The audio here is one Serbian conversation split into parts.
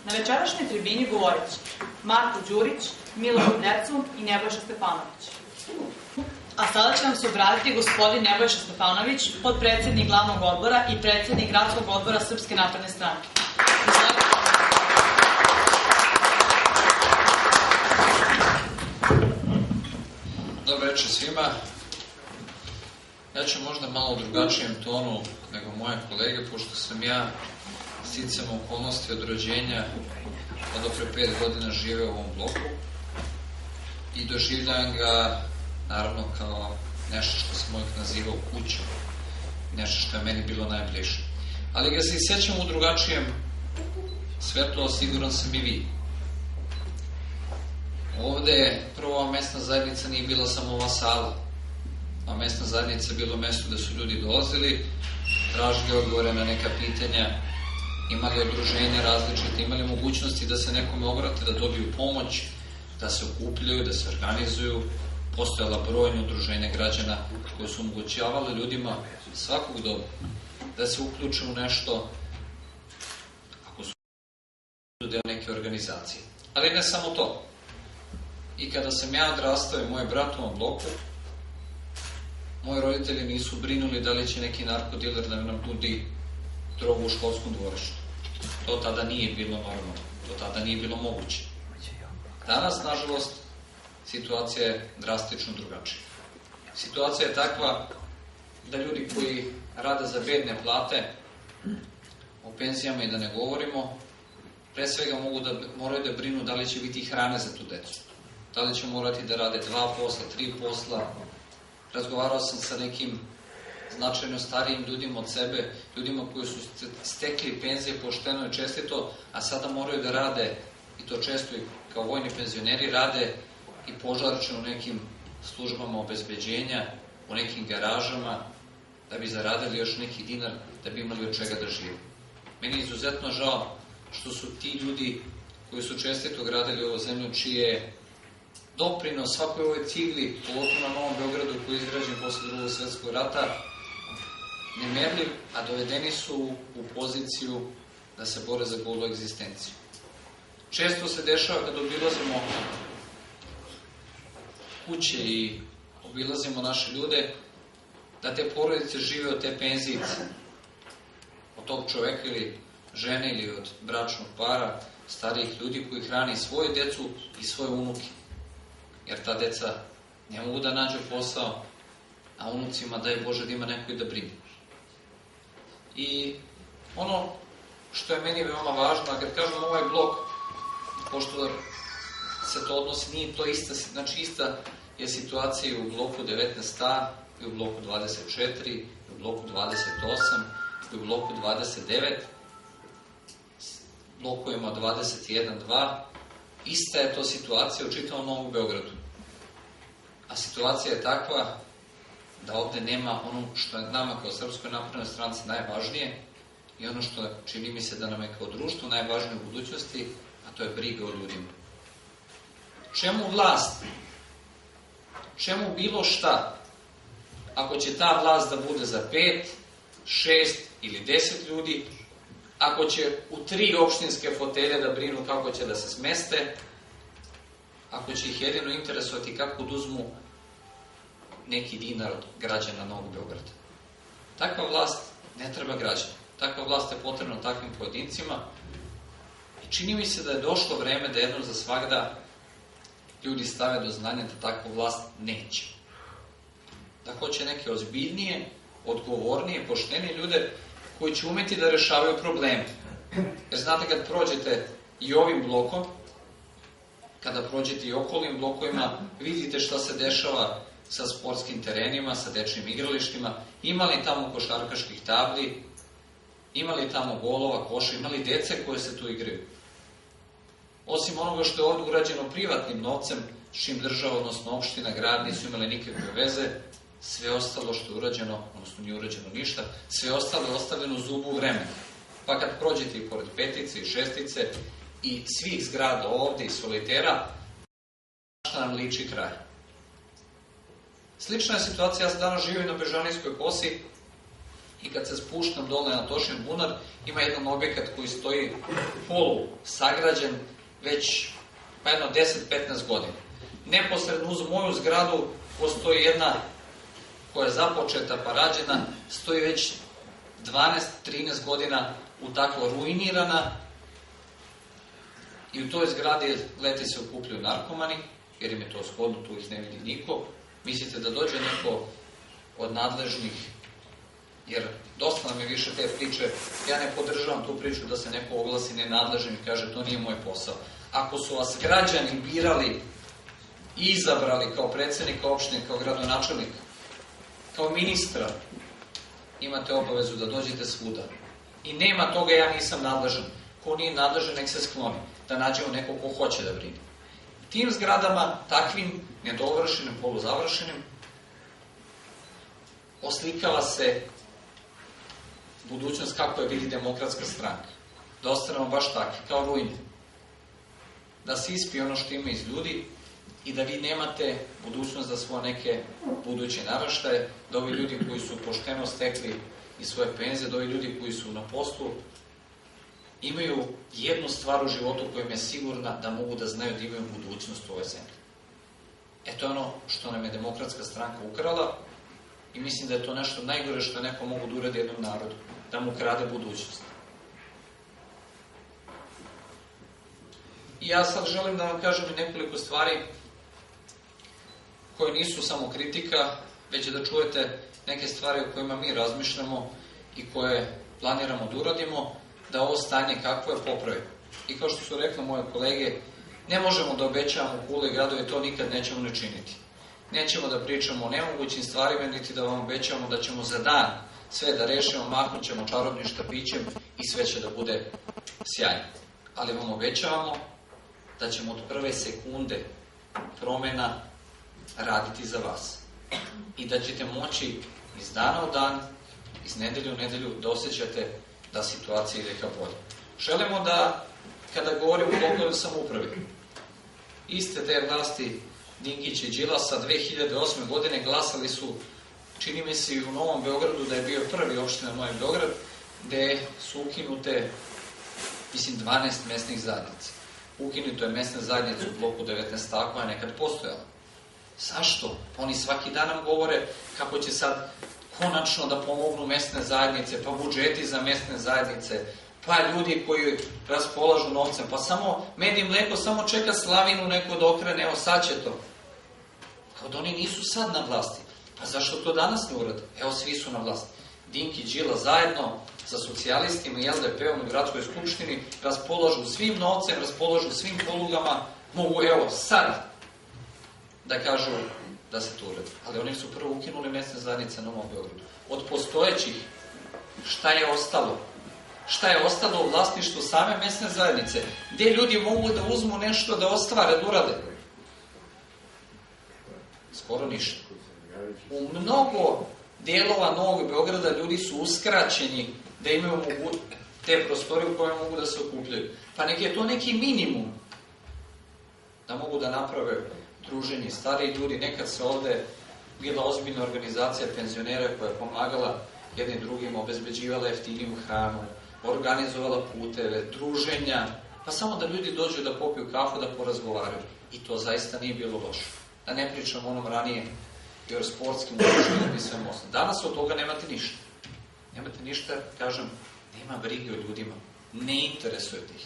Na večerašnjoj tribini govorit će Marko Đurić, Milorad Dercun i Nebojša Stefanović. A sada će nam se obratiti gospodin Nebojša Stefanović, podpredsednik glavnog odbora i predsednik gradskog odbora Srpske napredne stranke. Dobro večer svima. Ja ću možda malo u drugačijem tonu nego moje kolege, pošto sam ja sticam okolnosti od rođenja pa do pre 5 godina živeo u ovom bloku i doživljavam ga naravno kao nešto što sam uvijek nazivao kućom, nešto što je meni bilo najbliže. Ali ga se i sećam u drugačijem svetlu, siguran sam i vi. Ovde prvo mesna zajednica nije bila samo ova sala, a mesna zajednica je bilo mesto gde su ljudi dolazili, tražili odgovore na neka pitanja, imali udruženja različite, imali mogućnosti da se nekome obrate, da dobiju pomoć, da se okupljaju, da se organizuju. Postojala brojna udruženja građana koje su omogućavale ljudima svakog doba da se uključe u nešto ako su deo neke organizacije. Ali ne samo to. I kada sam ja odrastao i moj brat u ovom bloku, moji roditelji nisu brinuli da li će neki narkodiler da nam nudi drogu u školskom dvorištu. To tada nije bilo normalno. To tada nije bilo moguće. Danas, nažalost, situacija je drastično drugačija. Situacija je takva da ljudi koji rade za bedne plate, o penzijama i da ne govorimo, pre svega moraju da brinu da li će biti hrane za tu decu. Da li će morati da rade 2 posla, 3 posla. Razgovarao sam sa nekim značajno starijim ljudima od sebe, ljudima koji su stekli penzije pošteno i čestito, a sada moraju da rade, i to često i kao vojni penzioneri, rade i požarče u nekim službama obezbeđenja, u nekim garažama, da bi zaradili još neki dinar, da bi imali od čega da žive. Meni je izuzetno žao što su ti ljudi koji su čestito gradili ovu zemlju, čije doprinos svakoj ovoj cigli, pogotovo na Novom Beogradu koji je izgrađen posle Drugog svetskog rata, nemerljiv, a dovedeni su u poziciju da se bore za golu egzistenciju. Često se dešava kad obilazimo kuće i obilazimo naše ljude, da te porodice žive od te penzijice, od tog čoveka ili žene ili od bračnog para, starijih ljudi koji hrani svoju decu i svoje unuke. Jer ta deca ne mogu da nađu posao, a unucima, daj Bože, da ima neko i da brine. I ono što je meni veoma važno, a kad kažem ovaj blok, pošto se to odnosi, nije to ista, znači ista je situacija i u bloku 19a, i u bloku 24, i u bloku 28, i u bloku 29, blokovima 21, 2, ista je to situacija u čitavom Novom Beogradu. A situacija je takva da ovde nema ono što je nama kao Srpskoj naprednoj stranci najvažnije i ono što čini mi se da nam je kao društvo najvažnije u budućnosti, a to je briga o ljudima. Čemu vlast? Čemu bilo šta? Ako će ta vlast da bude za 5, 6 ili 10 ljudi, ako će u 3 opštinske fotelje da brinu kako će da se smeste, ako će ih jedino interesovati kako da uzmu neki dinar od građana Novog Beograda. Takva vlast ne treba građana. Takva vlast je potrebna takvim pojedincima i čini mi se da je došlo vreme da jednom za svagda ljudi stave do znanja da takvu vlast neće. Da hoće neke ozbiljnije, odgovornije, poštenije ljude koji će umeti da rešavaju probleme. Jer znate, kad prođete i ovim blokom, kada prođete i okolnim blokovima, vidite šta se dešava sa sportskim terenima, sa dečjim igralištima, ima li tamo košarkaških tabli, ima li tamo golova, koša, ima li dece koje se tu igraju. Osim onoga što je ovdje urađeno privatnim novcem, s čim država, odnosno opština, grad nisu imali nikakve veze, sve ostalo što je urađeno, odnosno nije urađeno ništa, sve ostalo je ostavljeno u zubu vremena. Pa kad prođete i pored Petice i Šestice i svih zgrada ovde i solitera, šta nam liči kraj. Slična je situacija, ja sam danas živio na Bežanijskoj kosi I kad se spuštam dole na Tošin bunar, ima jedan objekat koji stoji polu sagrađen već jedno 10-15 godina. Neposredno uz moju zgradu postoji jedna koja je započeta pa rađena, stoji već 12-13 godina u tako ruinirana i u toj zgradi leti se okupljaju narkomani, jer im je to shodno, tu ih ne vidi niko. Mislite da dođe neko od nadležnih, jer dosta nam je više te priče, ja ne podržavam tu priču da se neko oglasi nenadležnim i kaže to nije moj posao. Ako su vas građani birali i izabrali kao predsjednika opštine, kao gradonačelnika, kao ministra, imate obavezu da dođete svuda. I nema toga ja nisam nadležan. Ko nije nadležan, nek se skloni. Da nađemo nekog ko hoće da brine. Tim zgradama, takvim nedovršenim, poluzavršenim, oslikava se budućnost kako je vidi Demokratska stranka. Da ostanemo baš takvi, kao ruine. Da se ispi ono što ima iz ljudi i da vi nemate budućnost za svoje neke buduće naraštaje, da ovi ljudi koji su pošteno stekli i svoje penzije, da ovi ljudi koji su na poslu imaju jednu stvar u životu kojim je sigurna da mogu da znaju da imaju budućnost u ovoj zemlji. To je ono što nam je Demokratska stranka ukrala i mislim da je to nešto najgore što neko mogu da uradi jednom narodu, da mu krade budućnost. I ja sad želim da vam kažem i nekoliko stvari koje nisu samo kritika, već da čujete neke stvari o kojima mi razmišljamo i koje planiramo da uradimo, da ovo stanje kakvo je popravimo. I kao što su rekli moje kolege, ne možemo da obećavamo kule i gradove, to nikad nećemo ne činiti. Nećemo da pričamo o nemogućim stvarima, niti da vam obećavamo da ćemo za dan sve da rešimo, mahnut ćemo čarobnim štapićem i sve će da bude sjajno. Ali vam obećavamo da ćemo od prve sekunde promena raditi za vas. I da ćete moći iz dana u dan, iz nedelju u nedelju da osjećate da situacija ide ka bolje. Želimo da, kada govorimo o lokalnoj samoupravi, iste te vlasti Dinkića i Đilasa 2008. godine glasali su, čini mi se i u Novom Beogradu, da je bio prvi opština Novi Beograd, gde su ukinute, 12 mesnih zajednica. Ukinuto je mesna zajednica u bloku 19, tako je nekad postojala. Zašto? Oni svaki dan nam govore kako će sad konačno da pomognu mesne zajednice, pa budžeti za mesne zajednice, pa ljudi koji raspolažu novcem, pa samo med i mleko samo čeka slavinu neko da okrene, evo sad će to. Kao da oni nisu sad na vlasti. Pa zašto to danas ne urade? Evo svi su na vlasti. Dinki, Đila zajedno sa socijalistima i LDP-om u gradskoj skupštini raspolažu svim novcem, raspolažu svim polugama, mogu evo sad da kažu da se to uradi. Ali oni su prvo ukinuli mesne zajednice na Novom Beogradu. Od postojećih, šta je ostalo? Šta je ostalo u vlasništvu same mesne zajednice? Gde ljudi mogu da uzmu nešto, da ostvare, da urade? Skoro ništa. U mnogo delova Novog Beograda ljudi su uskraćeni da imaju te prostore u koje mogu da se okupljaju. Pa nek je to neki minimum da mogu da naprave druženje stariji ljudi. Nekad se ovde bila ozbiljna organizacija penzionera koja je pomagala jednim drugim, obezbeđivala jeftiniju hranu, organizovala puteve, druženja, pa samo da ljudi dođu da popiju kafu, da porazgovaraju. I to zaista nije bilo loše. Da ne pričam onom ranije i o sportskim društvenim i svem osnovom. Danas od toga nemate ništa. Nemate ništa, kažem, nema brige o ljudima. Ne interesujete ih.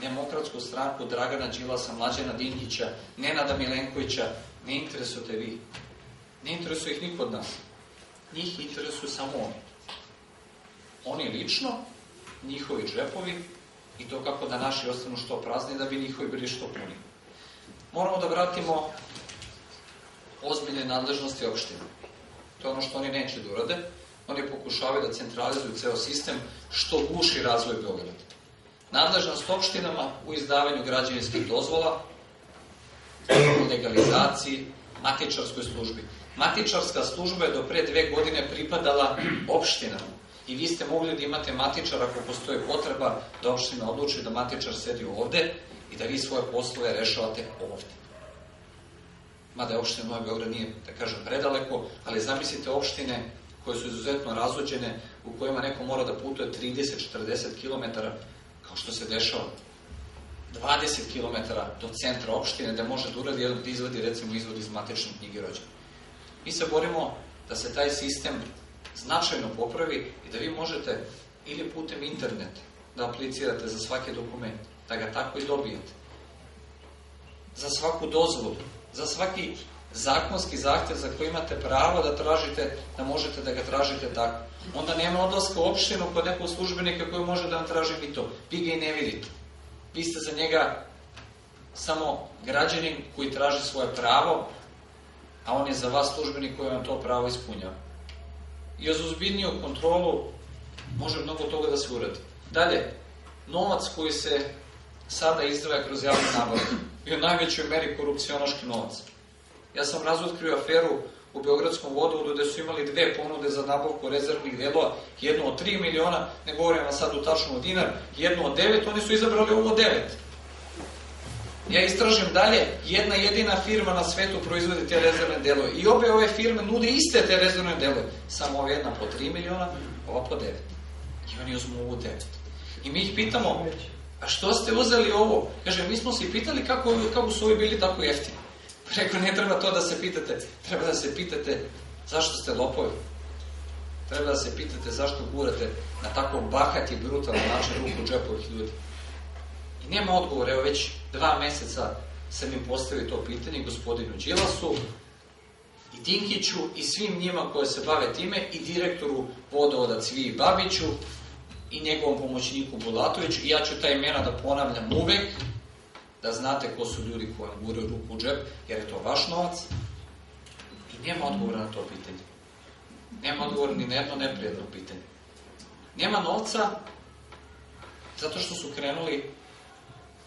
Demokratsku stranku Dragana Đilasa, Mlađana Dinkića, Nenada Milenkovića, ne interesujete vi. Ne interesuje ih niko od nas. Njih interesuju samo oni. Oni lično, njihovi džepovi i to kako da naši ostanu što prazni, da bi njihovi bili što puni. Moramo da vratimo ozbiljne nadležnosti opština. To je ono što oni neće da urade. Oni pokušavaju da centralizuju ceo sistem, što guši razvoj Beograda. Nadležnost opštinama u izdavanju građevinskih dozvola, legalizaciji, matičarskoj službi. Matičarska služba je do pre 2 godine pripadala opštinama. I vi ste mogli da imate matičar ako postoji potreba da opština odluči da matičar sedi ovde i da vi svoje poslove rešavate ovde. Mada je opština Novi Beograd nije, da kažem, predaleko, ali zamislite opštine koje su izuzetno razuđene, u kojima neko mora da putuje 30-40 km, kao što se dešava. 20 km do centra opštine da može da uradi, da izvadi recimo izvod iz matične knjige rođena. Mi se borimo da se taj sistem značajno popravi i da vi možete ili putem interneta da aplicirate za svaki dokument, da ga tako i dobijete. Za svaku dozvolu, za svaki zakonski zahtev za koji imate pravo da tražite, da možete da ga tražite tako. Onda nema odlaska u opštinu kod nekog službenika koji može da vam traži ni to. Vi ga i ne vidite. Vi ste za njega samo građanin koji traži svoje pravo, a on je za vas službenik koji vam to pravo ispunjava. I uz ozbiljniju kontrolu može mnogo toga da se uradi. Dalje, novac koji se sada izdvaja kroz javnu nabavku je u najvećoj meri korupcionaški novac. Ja sam razotkrio aferu u Beogradskom vodovodu gde su imali 2 ponude za nabavku rezervnih delova, jednu od 3 miliona, ne govorim vam sad u tačno dinar, jednu od 9, oni su izabrali ovo 9. Ja istražim dalje, jedna jedina firma na svetu proizvodi te rezervne delove i obe ove firme nude iste te rezervne delove, samo ova jedna po 3 miliona, ova po 9. I oni uzmu ovu 9. I mi ih pitamo, a što ste uzeli ovo? Kaže, mi smo se i pitali kako su ovi bili tako jeftini. Rekao, ne treba to da se pitate, treba da se pitate zašto ste lopovi. Treba da se pitate zašto gurate na tako bahat i brutalan način ruku džepovih ljudi. I nema odgovora, evo već 2 meseca sam im postavio to pitanje, gospodinu Đilasu, i Dinkiću, i svim njima koje se bave time, i direktoru vodovoda Cviji Babiću, i njegovom pomoćniku Bulatoviću, i ja ću ta imena da ponavljam uvek, da znate ko su ljudi koji vam guraju ruku u džep, jer je to vaš novac, i nema odgovora na to pitanje. Nema odgovora ni na jedno neprijatno pitanje. Nema novca zato što su krenuli,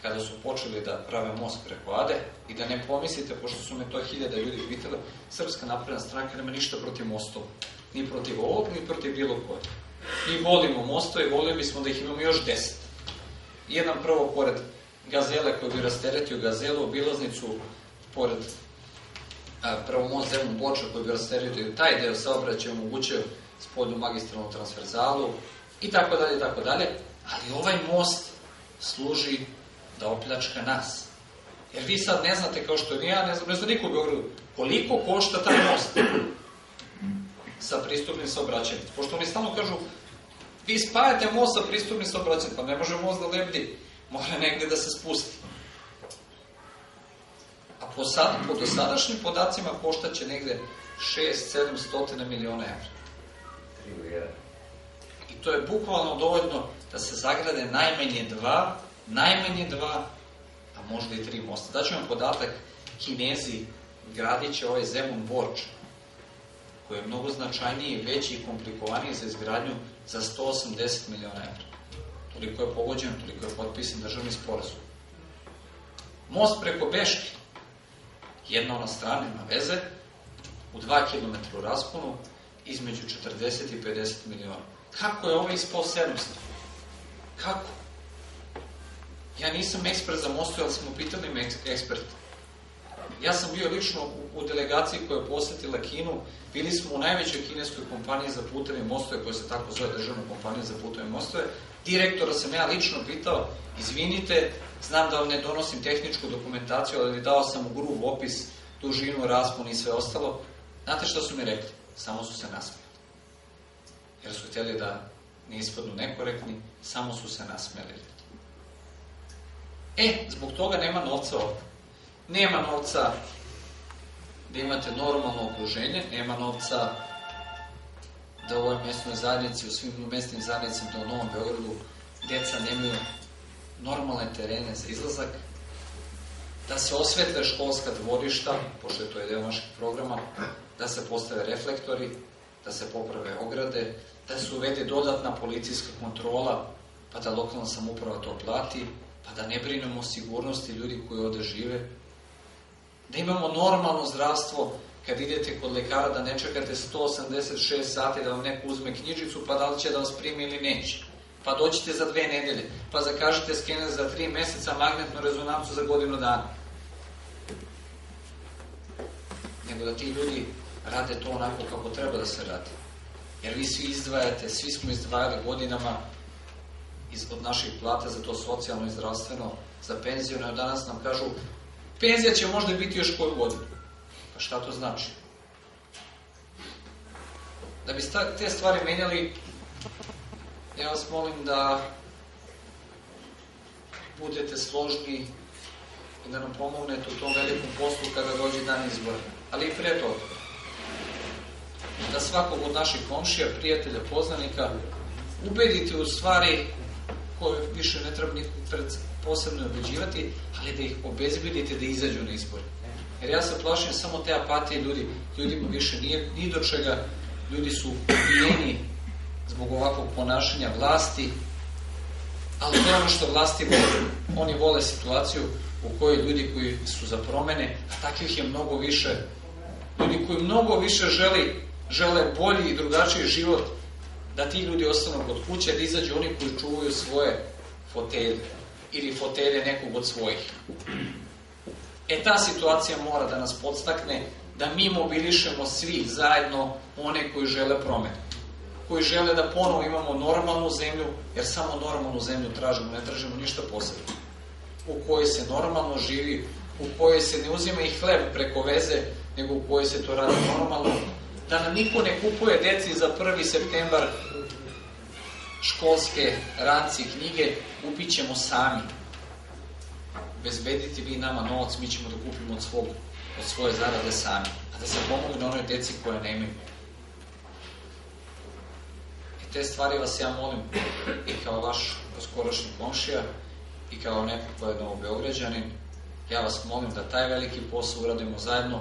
kada su počeli da prave most preko Ade, i da ne pomislite, pošto su me to 1000 ljudi pitali, Srpska napredna stranka nema ništa protiv mostova. Ni protiv ovog, ni protiv bilo koje. Mi volimo mostove, volili bismo da ih imamo još 10. Jedan prvo pored Gazele koji bi rasteretio Gazelu, obilaznicu pored prvo most Zemun Boča koji bi rasteretio taj deo saobraćaja, omogućio spoljnu magistralnu transverzalu i tako dalje, tako dalje. Ali ovaj most služi da opljačka nas. Jer vi sad ne znate, kao što ni ja, ne zna niko u Beogradu, koliko košta taj most sa pristupnim saobraćajem. Pošto oni stalno kažu, vi spajate most sa pristupnim saobraćajem, pa ne može most da lebdi, mora negde da se spusti. A po dosadašnjim podacima koštaće negde 600-700 miliona evra. I to je bukvalno dovoljno da se zagrade najmanje dva, a možda i 3 mosta. Daću vam podatak, Kinezi gradit će ovaj Zemun Borča, koji je mnogo značajniji, veći i komplikovaniji za izgradnju za 180 miliona evra. Toliko je pogođeno, toliko je potpisan državni sporazum. Most preko Beške, jedna ona strana ima veze, u 2 km u rasponu, između 40 i 50 miliona. Kako je ovo ispao 700? Kako? Ja nisam ekspert za mostove, ali smo pitali me eksperti. Ja sam bio lično u delegaciji koja je posetila Kinu, bili smo u najvećoj kineskoj kompaniji za puteve i mostove, koja se tako zove državna kompanija za puteve i mostove. Direktora sam ja lično pitao, izvinite, znam da vam ne donosim tehničku dokumentaciju, ali dao sam u gruv opis, dužinu, raspon i sve ostalo. Znate šta su mi rekli? Samo su se nasmijali. Jer su htjeli da ne ispadnu nekorektni, samo su se nasmijali. Zbog toga nema novca ovdje. Nema novca da imate normalno okruženje, nema novca da u ovoj mesnoj zajednici, u svim mesnim zajednicama, da u Novom Beogradu deca nemaju normalne terene za izlazak, da se osvetle školska dvorišta, pošto je to deo našeg programa, da se postave reflektori, da se poprave ograde, da se uvede dodatna policijska kontrola, pa da lokalna samouprava to plati, pa da ne brinemo o sigurnosti ljudi koji ovde žive, da imamo normalno zdravstvo, kad idete kod lekara da ne čekate 186 sati da vam neko uzme knjižicu, pa da li će da vas primi ili neće. Pa doćete za 2 nedelje, pa zakažete skener za 3 meseca, magnetnu rezonancu za godinu dana. Nego da ti ljudi rade to onako kako treba da se radi. jer vi svi izdvajate, svi smo izdvajali godinama od naših plata za to socijalno i zdravstveno, za penziju, a danas nam kažu penzija će možda biti još koju godinu. Pa šta to znači? Da bi te stvari menjali, ja vas molim da budete složni i da nam pomognete u tom velikom poslu kada dođe dan izbora. Ali i pre toga, da svakog od naših komšija, prijatelja, poznanika ubedite u stvari koje više ne treba ni posebno obeđivati, ali da ih obezbedite da izađu na izbore. Jer ja se plašim samo te apatije ljudi, ljudima više nije ni do čega, ljudi su ubijeni zbog ovakvog ponašanja vlasti, ali to je ono što vlasti vole. Oni vole situaciju u kojoj ljudi koji su za promene, a takvih je mnogo više, ljudi koji mnogo više žele bolji i drugačiji život, da ti ljudi ostanu kod kuće, da izađu oni koji čuvaju svoje fotelje ili fotelje nekog od svojih. Ta situacija mora da nas podstakne da mi mobilišemo svi zajedno one koji žele promene, koji žele da ponovo imamo normalnu zemlju, jer samo normalnu zemlju tražimo, ne tražimo ništa posebno, u kojoj se normalno živi, u kojoj se ne uzima i hleb preko veze, nego u kojoj se to radi normalno, da nam niko ne kupuje deci za 1. septembar školske ranci i knjige, kupit ćemo sami. Bezbedite vi nama novac, mi ćemo da kupimo od svoje zarade sami, a da se pomogu na onoj deci koja nemaju. I te stvari vas ja molim i kao vaš skorašnji komšija i kao neko ko je Novobeograđanin, ja vas molim da taj veliki posao uradimo zajedno,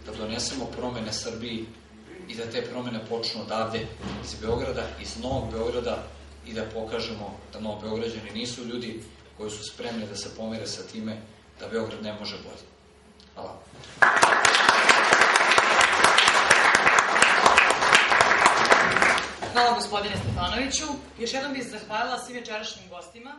da donesemo promene Srbiji i da te promene počnu odavde, iz Beograda, iz Novog Beograda, i da pokažemo da Novobeograđani nisu ljudi koji su spremni da se pomire sa time da Beograd ne može bolje. Hvala. Hvala gospodine Stefanoviću. Još jednom bih se zahvalila svim večerašnjim gostima.